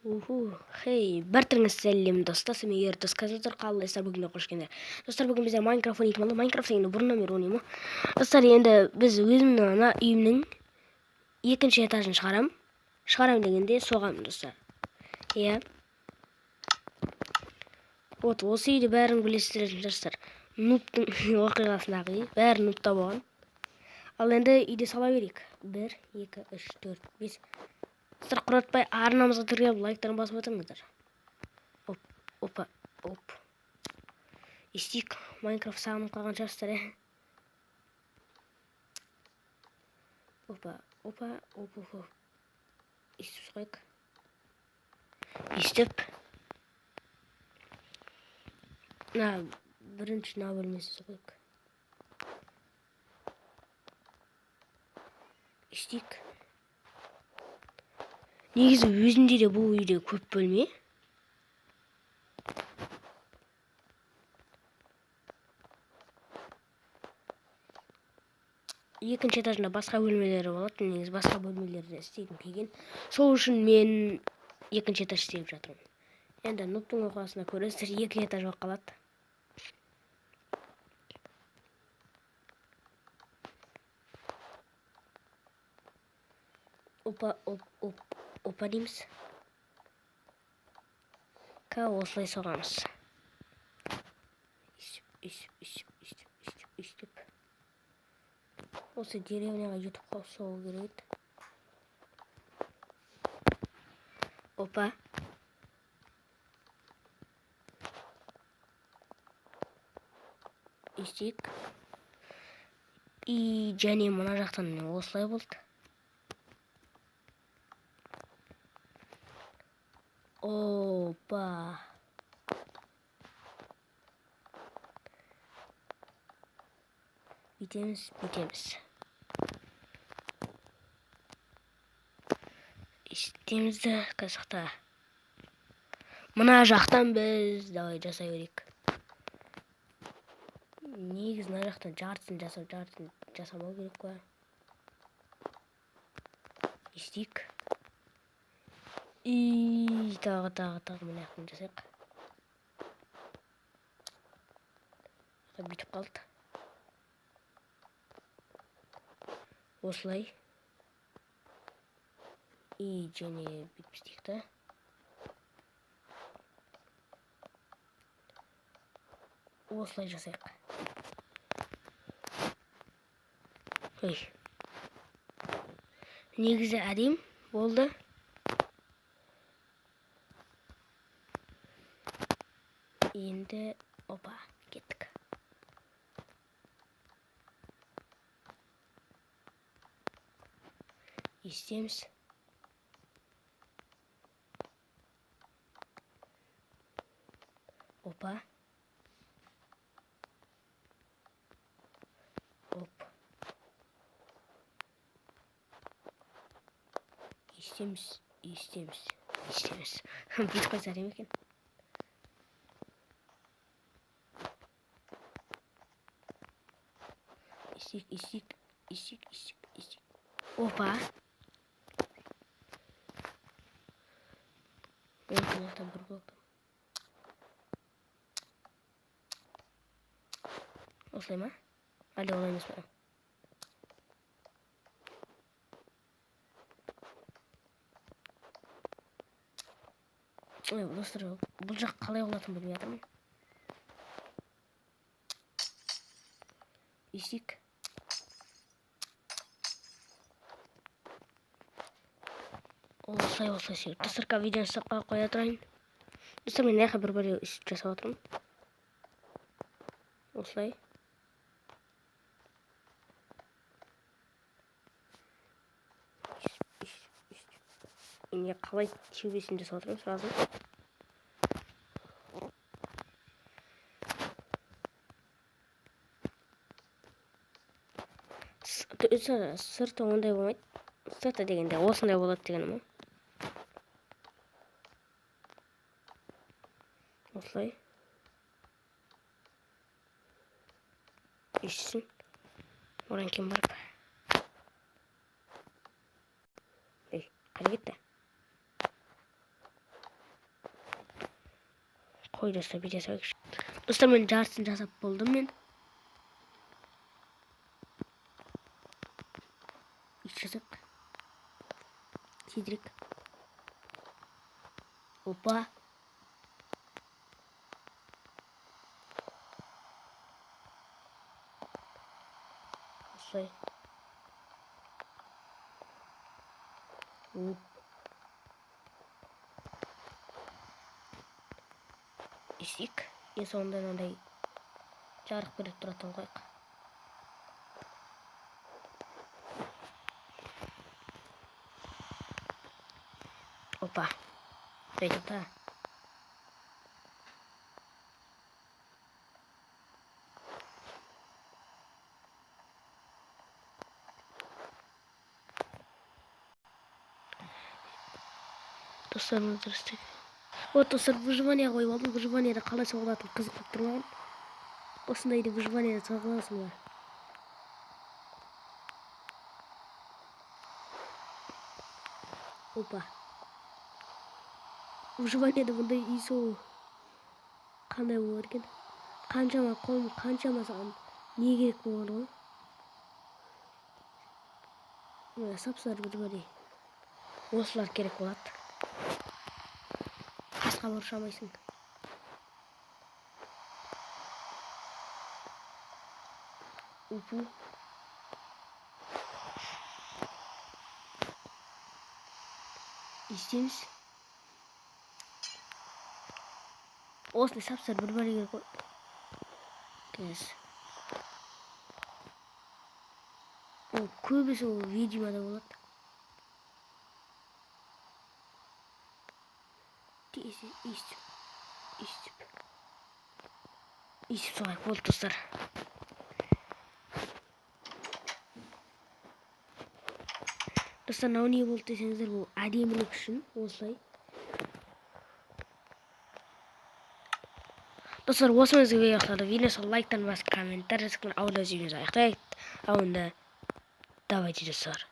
Хей, бәртіңіз сәлем достар, мен Ердос қазір қалайсыздар, бүгін қош келдіңдер. Достар, бүгін бізде Майнкрафт ойнайтын болды. Майнкрафт енді бұрыннан бері ойнаймын. Достар, енді біз өзімнің ана үйімнің екінші этажын шығарам дегенде соғамын достар. Иә. Вот, осы үйді бәрін білесіздер достар. Нубтың оқиғасындағы үй, бәрі нубта болған. Ал енді үйде сала берейік. 1, 2, 3, 4, 5. Достар, құратпай арнамызға тіркеліп лайктарын басып отырыңыздар. Опа. Естейік, Майнкрафт сағынып қалған шығарсыздар, иә. Опа. Естіп қойық. Естіп. Бірінші бөлмесі қойық. Естейік. Негізі өзінде де бұл үйде көп бөлме. Екінші этажында басқа бөлмелері болады. Негізі басқа бөлмелерді істегім келген. Сол үшін мен екінші этаж істеп жатырмын. Енді нұптың оқиғасына көресіздер, 2 этаж болып қалады. Опа дейміз. Осылай соғамыз. Үстіп. Осы деревняға жетіп соғу керек. Опа. Үстік. И және мына жақтан осылай болды. Опа. Бітеміз. Істемізді қазықта. Мына жақтан біз давай жасай берейік. Негіз мына жақтан жартысын жасамау керек қой. Істейік. И тағы мына жақтан жасайық. Бүйтіп қалды. Осылай. И және бүйтіп істейік та. Осылай жасайық. Негізі әдем болды. Енді опа, кеттік. Естеміз. Опа. Естеміз. Бүйтіп қойса әдем екен. Естейік. Опа. Мына бір болды. Осылай ма? Әлде олай емес па? Достар, бұл жақ қалай болатын білмей жатырмын. Естейік. Осылай сүйіп. Достар, видеоны саққа қоя тұрайын. Достар, мен аяққа бір жасап отырмын. Осылай. Енді қалай теуесін жасап отырмын сразу. Сырты ондай болмайды. Сырты дегенде осындай болады дегенім. Осылай. Ешсін. Оран кем барып. Қара кетті. Қой достар, бүйте салайықшы. Достар, мен жартысын жасап болдым мен. Жасақ. Тезірек. Опа. Осылай. Есек. Ең соңында мынандай жарық беріп тұратын қойық. Опа. Бәйті. Достар, мұздырыстық. Вот, достар, выживание қойып алдым. Выживаниеде қалай соғылатын қызық болып тұрмаған. Осындайды выживаниеде соғыласың ба? Опа. Выживаниеде бұндай үй соғу қандай болар екен? Қаншама қолым, қаншама саған не керек болған ғой? Сапсар выживание. Осылар керек болады. Қасқа бұршамайсың. Упу. İstemiz. Olsun, sapsar bir böyle koy. Kes. O köbüsü o videoda olur. İstip sonra koltuklar. Dostlar, ne болтысаңыздар, бұл әдемілік үшін осылай. Достар, осымызды видео аяқтады. Видеосы лайктан басқа комментарий жазыңыздар, аудио үзіңіз аяқтайық. Давайте, достар.